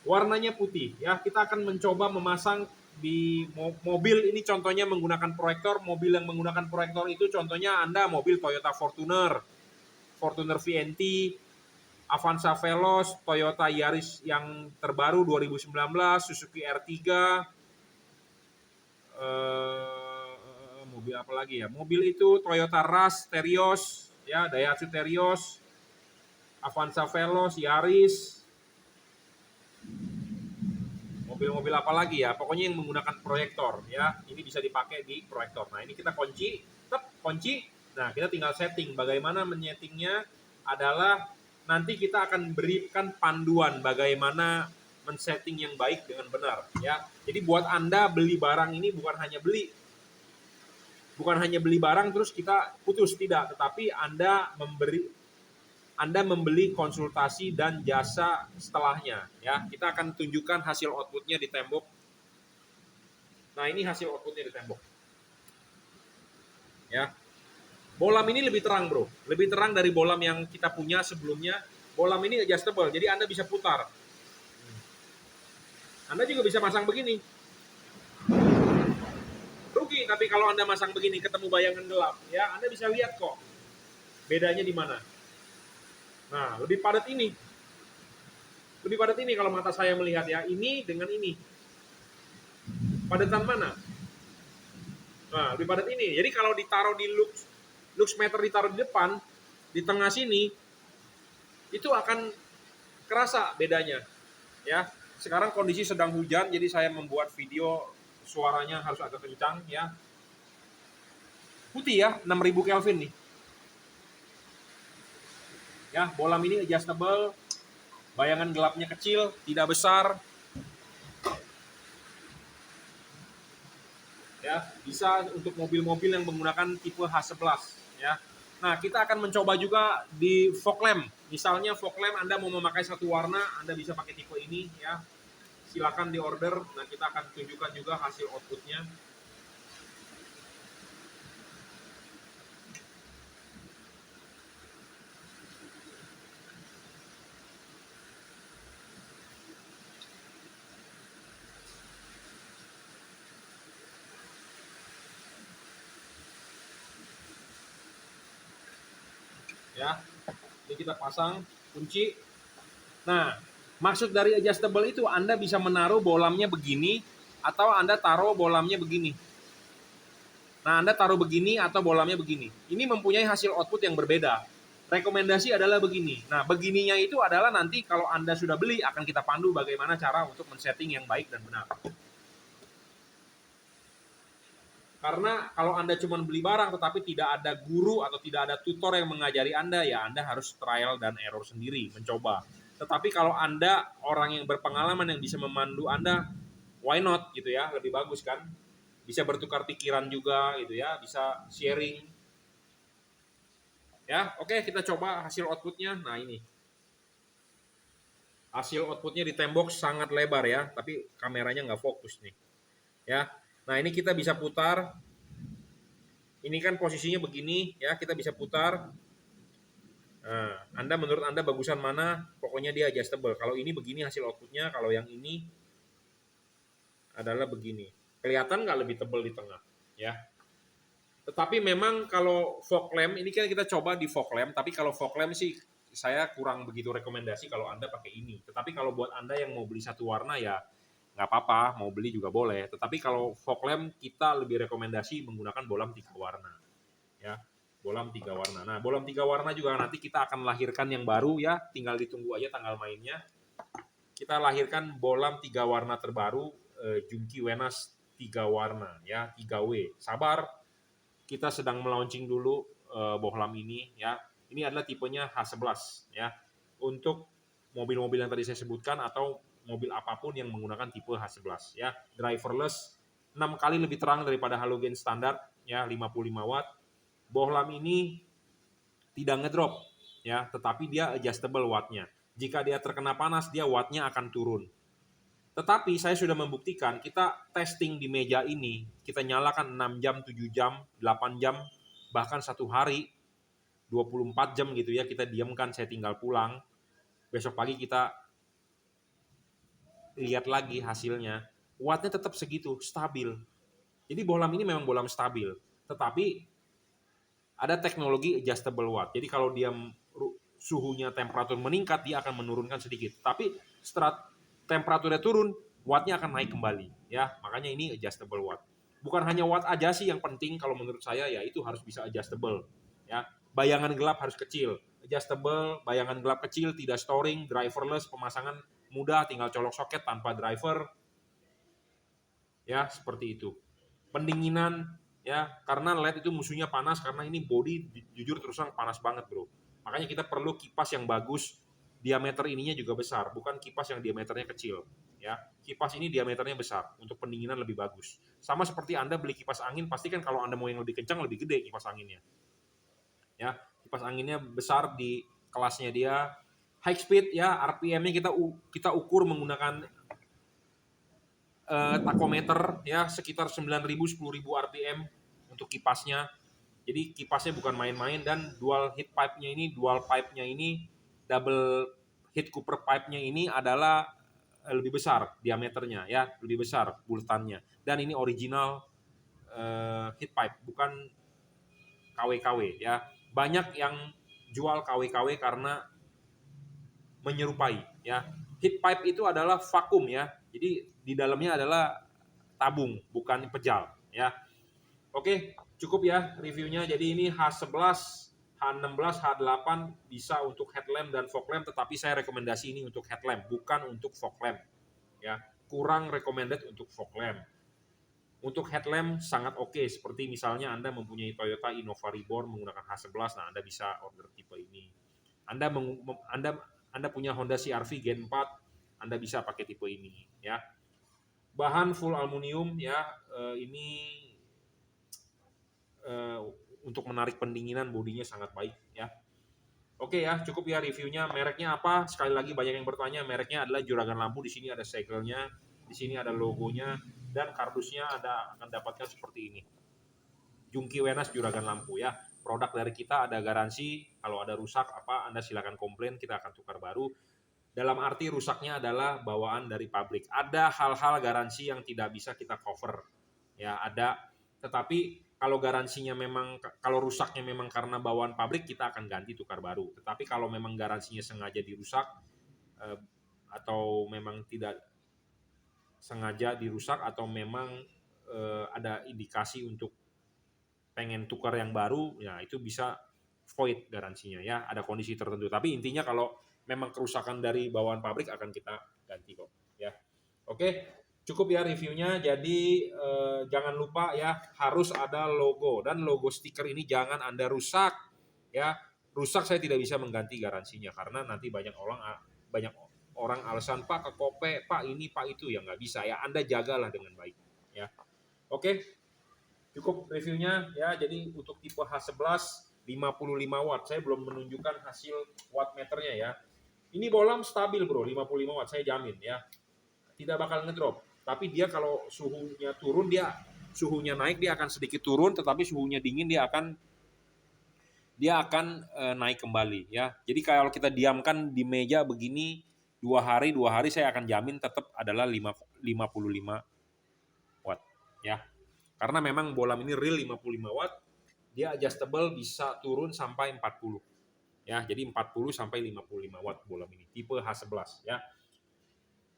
warnanya putih. Ya, kita akan mencoba memasang di mobil ini, contohnya menggunakan proyektor. Mobil yang menggunakan proyektor itu contohnya Anda mobil Toyota Fortuner, Fortuner VNT, Avanza Veloz, Toyota Yaris yang terbaru 2019, Suzuki R3, mobil apa lagi ya? Mobil itu Toyota Rush, Terios, ya, Daihatsu Terios, Avanza Veloz, Yaris, mobil-mobil apa lagi ya? Pokoknya yang menggunakan proyektor, ya. Ini bisa dipakai di proyektor. Nah, ini kita kunci, kunci. Nah, kita tinggal setting. Bagaimana menyetingnya adalah nanti kita akan berikan panduan bagaimana men-setting yang baik dengan benar, ya. Jadi buat Anda beli barang ini bukan hanya beli barang terus kita putus, tidak, tetapi Anda membeli konsultasi dan jasa setelahnya, ya. Kita akan tunjukkan hasil outputnya di tembok. Nah, ini hasil outputnya di tembok, ya. Bohlam ini lebih terang, Bro, lebih terang dari bohlam yang kita punya sebelumnya. Bohlam ini adjustable, jadi Anda bisa putar. Anda juga bisa masang begini. Rugi, tapi kalau Anda masang begini ketemu bayangan gelap, ya, Anda bisa lihat kok bedanya di mana. Nah, lebih padat ini. Lebih padat ini kalau mata saya melihat, ya. Ini dengan ini. Padatan mana? Nah, lebih padat ini. Jadi kalau ditaruh di lux meter, ditaruh di depan, di tengah sini, itu akan kerasa bedanya. Ya. Sekarang kondisi sedang hujan, jadi saya membuat video suaranya harus agak kencang, ya. Putih, ya, 6000 Kelvin nih. Ya, bohlam ini adjustable, bayangan gelapnya kecil, tidak besar. Ya, bisa untuk mobil-mobil yang menggunakan tipe H11, ya. Nah, kita akan mencoba juga di fog lamp. Misalnya fog lamp Anda mau memakai satu warna, Anda bisa pakai tipe ini, ya. Silakan di order. Nah, kita akan tunjukkan juga hasil outputnya. Ya, ini kita pasang kunci. Nah, maksud dari adjustable itu Anda bisa menaruh bohlamnya begini, atau Anda taruh bolamnya begini. Nah, Anda taruh begini atau bolamnya begini. Ini mempunyai hasil output yang berbeda. Rekomendasi adalah begini. Nah, begininya itu adalah nanti kalau Anda sudah beli, akan kita pandu bagaimana cara untuk men-setting yang baik dan benar. Karena kalau Anda cuma beli barang tetapi tidak ada guru atau tidak ada tutor yang mengajari Anda, ya Anda harus trial dan error sendiri, mencoba. Tetapi kalau Anda orang yang berpengalaman yang bisa memandu Anda, why not gitu ya, lebih bagus kan? Bisa bertukar pikiran juga gitu ya, bisa sharing. Ya, oke, kita coba hasil outputnya. Nah, ini. Hasil outputnya di tembok sangat lebar ya, tapi kameranya nggak fokus nih. Ya. Nah, ini kita bisa putar. Ini kan posisinya begini ya, kita bisa putar. Nah, menurut Anda bagusan mana? Pokoknya dia adjustable. Kalau ini begini hasil outputnya, kalau yang ini adalah begini. Kelihatan nggak lebih tebal di tengah? Ya. Tetapi memang kalau fog lamp, ini kan kita coba di fog lamp, tapi kalau fog lamp sih saya kurang begitu rekomendasi kalau Anda pakai ini. Tetapi kalau buat Anda yang mau beli satu warna ya nggak apa-apa, mau beli juga boleh. Tetapi kalau fog lamp kita lebih rekomendasi menggunakan bolam 3 warna. Ya, bolam 3 warna. Nah, bolam 3 warna juga nanti kita akan lahirkan yang baru ya, tinggal ditunggu aja tanggal mainnya. Kita lahirkan bolam 3 warna terbaru, Junkee Wenas 3 warna ya, 3W. Sabar, kita sedang melaunching dulu bohlam ini ya. Ini adalah tipenya H11 ya. Untuk mobil-mobil yang tadi saya sebutkan atau mobil apapun yang menggunakan tipe H11 ya. Driverless 6 kali lebih terang daripada halogen standar ya, 55 watt. Bohlam ini tidak ngedrop ya, tetapi dia adjustable wattnya. Jika dia terkena panas, dia wattnya akan turun. Tetapi saya sudah membuktikan, kita testing di meja ini, kita nyalakan 6 jam, 7 jam, 8 jam, bahkan 1 hari, 24 jam gitu ya, kita diamkan, saya tinggal pulang. Besok pagi kita lihat lagi hasilnya, wattnya tetap segitu, stabil. Jadi bohlam ini memang bohlam stabil, tetapi ada teknologi adjustable watt. Jadi kalau dia suhunya temperatur meningkat, dia akan menurunkan sedikit. Tapi setelah temperaturnya turun, wattnya akan naik kembali. Ya, makanya ini adjustable watt. Bukan hanya watt aja sih yang penting kalau menurut saya, ya itu harus bisa adjustable. Ya, bayangan gelap harus kecil. Adjustable, bayangan gelap kecil, tidak storing, driverless, pemasangan mudah, tinggal colok soket tanpa driver. Ya, seperti itu. Pendinginan, ya, karena LED itu musuhnya panas, karena ini body jujur terus terang panas banget bro. Makanya kita perlu kipas yang bagus, diameter ininya juga besar, bukan kipas yang diameternya kecil. Ya, kipas ini diameternya besar untuk pendinginan lebih bagus. Sama seperti Anda beli kipas angin, pasti kan kalau Anda mau yang lebih kencang lebih gede kipas anginnya. Ya, kipas anginnya besar di kelasnya dia. High speed ya, RPM-nya kita ukur menggunakan takometer ya, sekitar 9.000 10.000 RPM untuk kipasnya. Jadi kipasnya bukan main-main, dan dual heat pipe-nya ini double heat cooper pipe-nya ini adalah lebih besar diameternya ya, lebih besar bulatannya. Dan ini original heat pipe, bukan KW-KW ya. Banyak yang jual KW-KW karena menyerupai ya. Heat pipe itu adalah vakum ya. Jadi di dalamnya adalah tabung, bukan pejal ya. Oke, cukup ya reviewnya. Jadi ini H11, H16, H8 bisa untuk headlamp dan fog lamp, tetapi saya rekomendasi ini untuk headlamp, bukan untuk fog lamp. Ya, kurang recommended untuk fog lamp. Untuk headlamp sangat oke, seperti misalnya Anda mempunyai Toyota Innova Reborn menggunakan H11, nah Anda bisa order tipe ini. Anda punya Honda CR-V Gen 4, Anda bisa pakai tipe ini ya. Bahan full aluminium ya, ini untuk menarik pendinginan, bodinya sangat baik ya. Oke ya, cukup ya reviewnya. Mereknya apa? Sekali lagi banyak yang bertanya. Mereknya adalah Juragan Lampu. Di sini ada segelnya, di sini ada logonya, dan kardusnya akan dapatkan seperti ini. Junkee Wenas Juragan Lampu ya. Produk dari kita ada garansi. Kalau ada rusak apa, Anda silakan komplain, kita akan tukar baru. Dalam arti rusaknya adalah bawaan dari pabrik. Ada hal-hal garansi yang tidak bisa kita cover. Ya, ada. Tetapi kalau garansinya memang, kalau rusaknya memang karena bawaan pabrik, kita akan ganti tukar baru. Tetapi kalau memang garansinya sengaja dirusak atau memang tidak sengaja dirusak atau memang ada indikasi untuk pengen tukar yang baru, ya itu bisa void garansinya ya, ada kondisi tertentu. Tapi intinya kalau memang kerusakan dari bawaan pabrik akan kita ganti kok ya. Oke, cukup ya reviewnya. Jadi jangan lupa ya, harus ada logo, dan logo stiker ini jangan Anda rusak ya. Rusak saya tidak bisa mengganti garansinya karena nanti banyak orang alasan, Pak kekope, Pak ini, Pak itu, ya nggak bisa ya. Anda jagalah dengan baik ya. Oke, cukup reviewnya ya. Jadi untuk tipe H11 55 watt, saya belum menunjukkan hasil watt meternya ya. Ini bolam stabil bro, 55 watt saya jamin ya. Tidak bakal ngedrop. Tapi dia kalau suhunya turun, suhunya naik dia akan sedikit turun, tetapi suhunya dingin dia akan naik kembali ya. Jadi kalau kita diamkan di meja begini 2 hari saya akan jamin tetap adalah 55 watt ya. Karena memang bolam ini real 55 watt, dia adjustable bisa turun sampai 40. Ya, jadi 40 sampai 55 watt bolam ini, tipe H11 ya.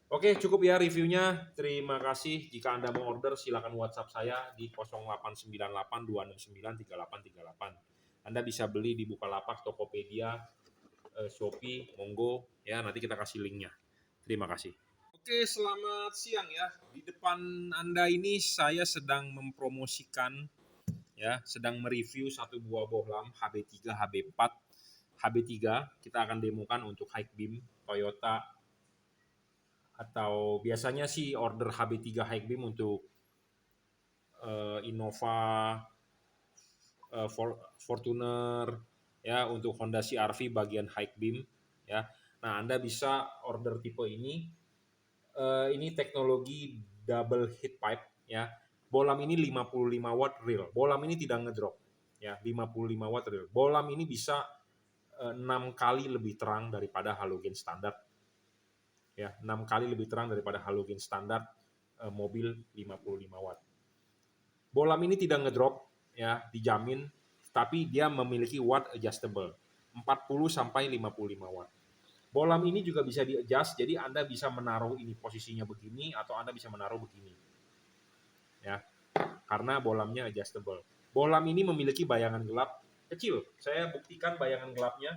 Oke, cukup ya reviewnya. Terima kasih. Jika Anda mau order, silakan WhatsApp saya di 0898 269 3838. Anda bisa beli di Bukalapak, Tokopedia, Shopee, Monggo ya, nanti kita kasih linknya. Terima kasih. Oke, selamat siang ya. Di depan Anda ini saya sedang mempromosikan ya, sedang mereview satu buah bohlam HB3, HB4. HB3 kita akan demokan untuk high beam Toyota, atau biasanya sih order HB3 high beam untuk Innova, Fortuner ya, untuk Honda CR-V bagian high beam ya. Nah, Anda bisa order tipe ini. Ini teknologi double heat pipe ya. Bolam ini 55 watt real. Bolam ini tidak ngedrop ya, 55 watt real. Bolam ini bisa 6 kali lebih terang daripada halogen standar. Ya, 6 kali lebih terang daripada halogen standar mobil 55 watt. Bolam ini tidak ngedrop ya, dijamin, tapi dia memiliki watt adjustable 40 sampai 55 watt. Bolam ini juga bisa di-adjust, jadi Anda bisa menaruh ini posisinya begini atau Anda bisa menaruh begini. Ya. Karena bolamnya adjustable. Bolam ini memiliki bayangan gelap kecil. Saya buktikan bayangan gelapnya.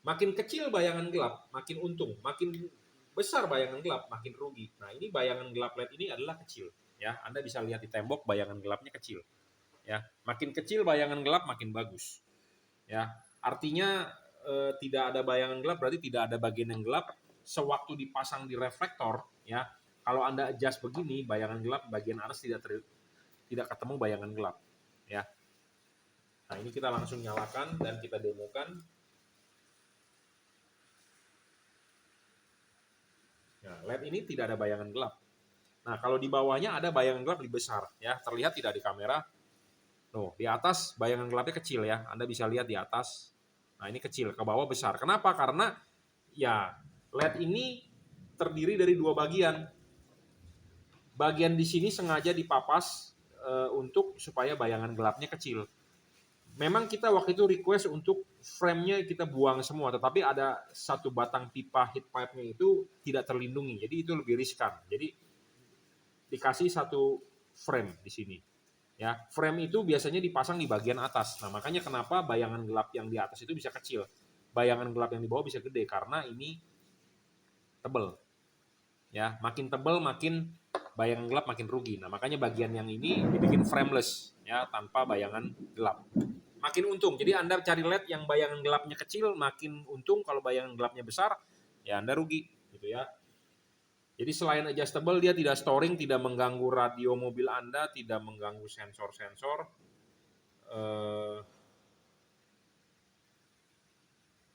Makin kecil bayangan gelap, makin untung. Makin besar bayangan gelap, makin rugi. Nah, ini bayangan gelap LED ini adalah kecil. Ya, Anda bisa lihat di tembok bayangan gelapnya kecil. Ya, makin kecil bayangan gelap makin bagus. Ya, artinya tidak ada bayangan gelap berarti tidak ada bagian yang gelap. Sewaktu dipasang di reflektor, ya, kalau Anda adjust begini, bayangan gelap bagian atas tidak ketemu bayangan gelap. Ya. Nah, ini kita langsung nyalakan dan kita demokan. Nah, LED ini tidak ada bayangan gelap. Nah, kalau di bawahnya ada bayangan gelap lebih besar, ya, terlihat tidak di kamera. Tuh, di atas bayangan gelapnya kecil ya. Anda bisa lihat di atas. Nah, ini kecil, ke bawah besar. Kenapa? Karena ya LED ini terdiri dari dua bagian. Bagian di sini sengaja dipapas untuk supaya bayangan gelapnya kecil. Memang kita waktu itu request untuk frame-nya kita buang semua, tetapi ada satu batang pipa heat pipe-nya itu tidak terlindungi. Jadi itu lebih riskan. Jadi dikasih satu frame di sini. Ya, frame itu biasanya dipasang di bagian atas. Nah, makanya kenapa bayangan gelap yang di atas itu bisa kecil. Bayangan gelap yang di bawah bisa gede karena ini tebal. Ya, makin tebal makin bayangan gelap makin rugi. Nah, makanya bagian yang ini dibikin frameless ya, tanpa bayangan gelap. Makin untung. Jadi Anda cari LED yang bayangan gelapnya kecil makin untung, kalau bayangan gelapnya besar ya Anda rugi gitu ya. Jadi selain adjustable, dia tidak storing, tidak mengganggu radio mobil Anda, tidak mengganggu sensor-sensor.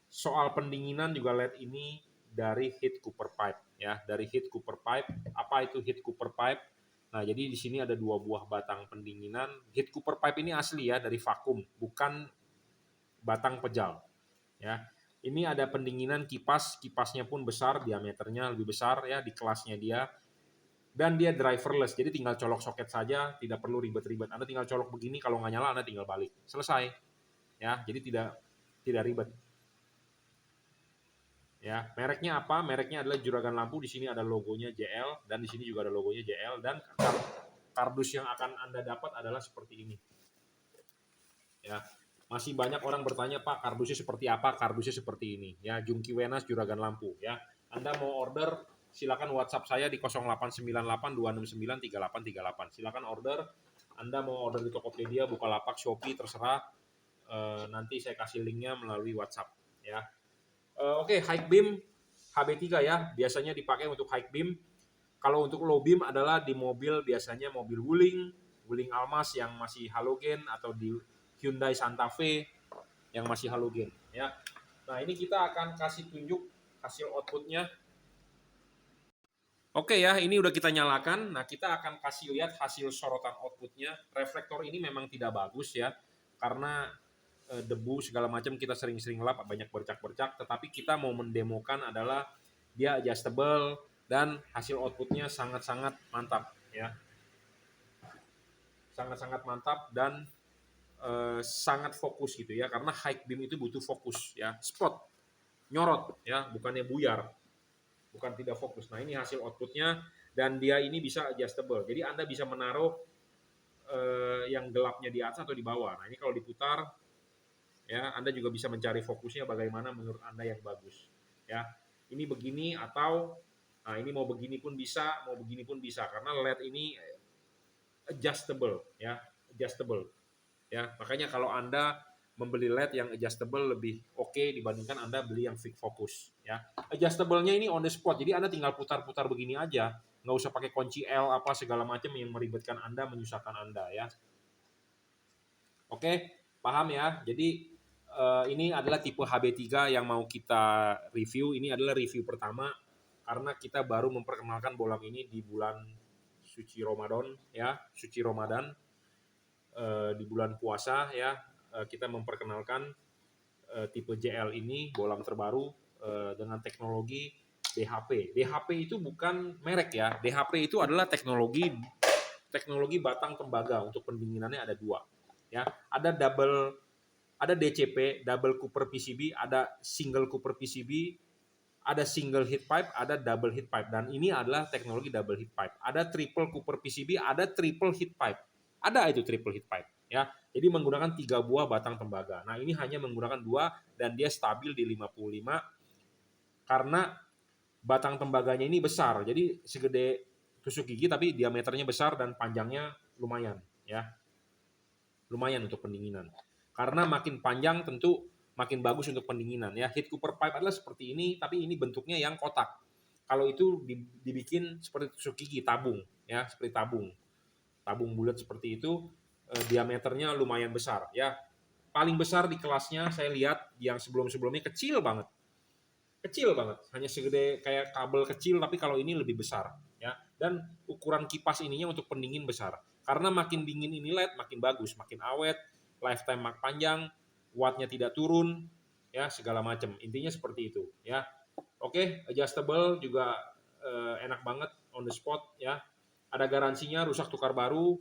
Soal pendinginan juga LED ini dari heat cooper pipe ya, dari heat cooper pipe. Apa itu heat cooper pipe? Nah, jadi di sini ada dua buah batang pendinginan. Heat cooper pipe ini asli ya, dari vakum, bukan batang pejal. Ya. Ini ada pendinginan kipas, kipasnya pun besar, diameternya lebih besar ya di kelasnya dia. Dan dia driverless, jadi tinggal colok soket saja, tidak perlu ribet-ribet. Anda tinggal colok begini, kalau nggak nyala Anda tinggal balik. Selesai. Ya, jadi tidak ribet. Ya, mereknya apa? Mereknya adalah juragan lampu. Di sini ada logonya JL dan di sini juga ada logonya JL dan kardus yang akan Anda dapat adalah seperti ini. Ya. Masih banyak orang bertanya, Pak, kardusnya seperti apa? Kardusnya seperti ini. Ya, Jungki Wenas juragan lampu, ya. Anda mau order, silakan WhatsApp saya di 0898 269 3838. Silakan order. Anda mau order di Tokopedia, Bukalapak, Shopee, terserah. Nanti saya kasih linknya melalui WhatsApp, ya. Oke, high beam HB3 ya, biasanya dipakai untuk high beam. Kalau untuk low beam adalah di mobil, biasanya mobil Wuling Almas yang masih halogen, atau di Hyundai Santa Fe yang masih halogen, ya. Nah, ini kita akan kasih tunjuk hasil outputnya. Oke ya, ini udah kita nyalakan. Nah, kita akan kasih lihat hasil sorotan outputnya. Reflektor ini memang tidak bagus ya, karena debu segala macam kita sering-sering lap, banyak bercak-bercak. Tetapi kita mau mendemokan adalah dia adjustable dan hasil outputnya sangat-sangat mantap ya, sangat-sangat mantap dan sangat fokus gitu ya, karena high beam itu butuh fokus ya, spot, nyorot ya, bukannya buyar, bukan tidak fokus. Nah, ini hasil outputnya dan dia ini bisa adjustable. Jadi Anda bisa menaruh yang gelapnya di atas atau di bawah. Nah, ini kalau diputar ya, Anda juga bisa mencari fokusnya bagaimana menurut Anda yang bagus. Ya, ini begini atau nah ini mau begini pun bisa, mau begini pun bisa karena LED ini adjustable ya, adjustable. Ya, makanya kalau Anda membeli LED yang adjustable lebih oke dibandingkan Anda beli yang fix focus ya. Adjustable-nya ini on the spot. Jadi Anda tinggal putar-putar begini aja, nggak usah pakai kunci L apa segala macam yang meribetkan Anda, menyusahkan Anda ya. Oke, paham ya. Jadi ini adalah tipe HB3 yang mau kita review. Ini adalah review pertama karena kita baru memperkenalkan bolam ini di bulan suci Ramadan ya, suci Ramadan. Di bulan puasa ya, kita memperkenalkan tipe JL ini, bolam terbaru dengan teknologi DHP. DHP itu bukan merek ya, DHP itu adalah teknologi batang tembaga. Untuk pendinginannya ada dua ya, ada DCP, double cooper PCB, ada single cooper PCB, ada single heat pipe, ada double heat pipe, dan ini adalah teknologi double heat pipe. Ada triple cooper PCB, ada triple heat pipe, ada itu triple heat pipe ya. Jadi menggunakan 3 buah batang tembaga. Nah, ini hanya menggunakan 2 dan dia stabil di 55 karena batang tembaganya ini besar. Jadi segede tusuk gigi tapi diameternya besar dan panjangnya lumayan ya. Lumayan untuk pendinginan. Karena makin panjang tentu makin bagus untuk pendinginan ya. Heat cooper pipe adalah seperti ini, tapi ini bentuknya yang kotak. Kalau itu dibikin seperti tusuk gigi, tabung ya, seperti tabung bulat seperti itu, diameternya lumayan besar ya. Paling besar di kelasnya saya lihat yang sebelum-sebelumnya kecil banget, hanya segede kayak kabel kecil, tapi kalau ini lebih besar ya. Dan ukuran kipas ininya untuk pendingin besar, karena makin dingin ini LED makin bagus, makin awet, lifetime panjang, wattnya tidak turun ya, segala macam. Intinya seperti itu ya. Oke, adjustable juga enak banget, on the spot ya. Ada garansinya, rusak tukar baru.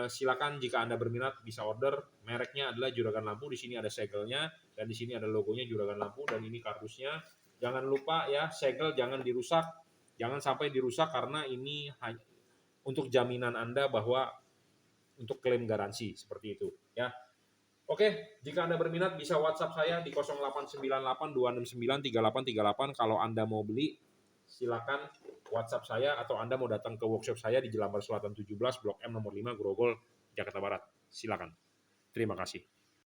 Silakan jika Anda berminat bisa order. Mereknya adalah Juragan Lampu. Di sini ada segelnya dan di sini ada logonya Juragan Lampu dan ini kardusnya. Jangan lupa ya, segel jangan dirusak. Jangan sampai dirusak karena ini untuk jaminan Anda bahwa untuk klaim garansi seperti itu ya. Oke, jika Anda berminat bisa WhatsApp saya di 0898 269 3838. Kalau Anda mau beli, silakan WhatsApp saya atau Anda mau datang ke workshop saya di Jelambar Selatan 17, Blok M nomor 5, Grogol, Jakarta Barat. Silakan. Terima kasih.